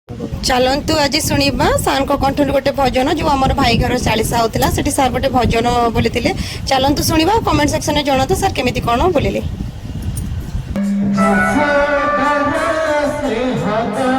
चलतु आज शुणा सार को कंठ गोटे भजन जो आम भाई घर 40 होता से सार गोटे भजन बोली चलतु शुणा कमेंट सेक्शन में जनातु सार केमी कौन बोलिले। जसोदा से हदा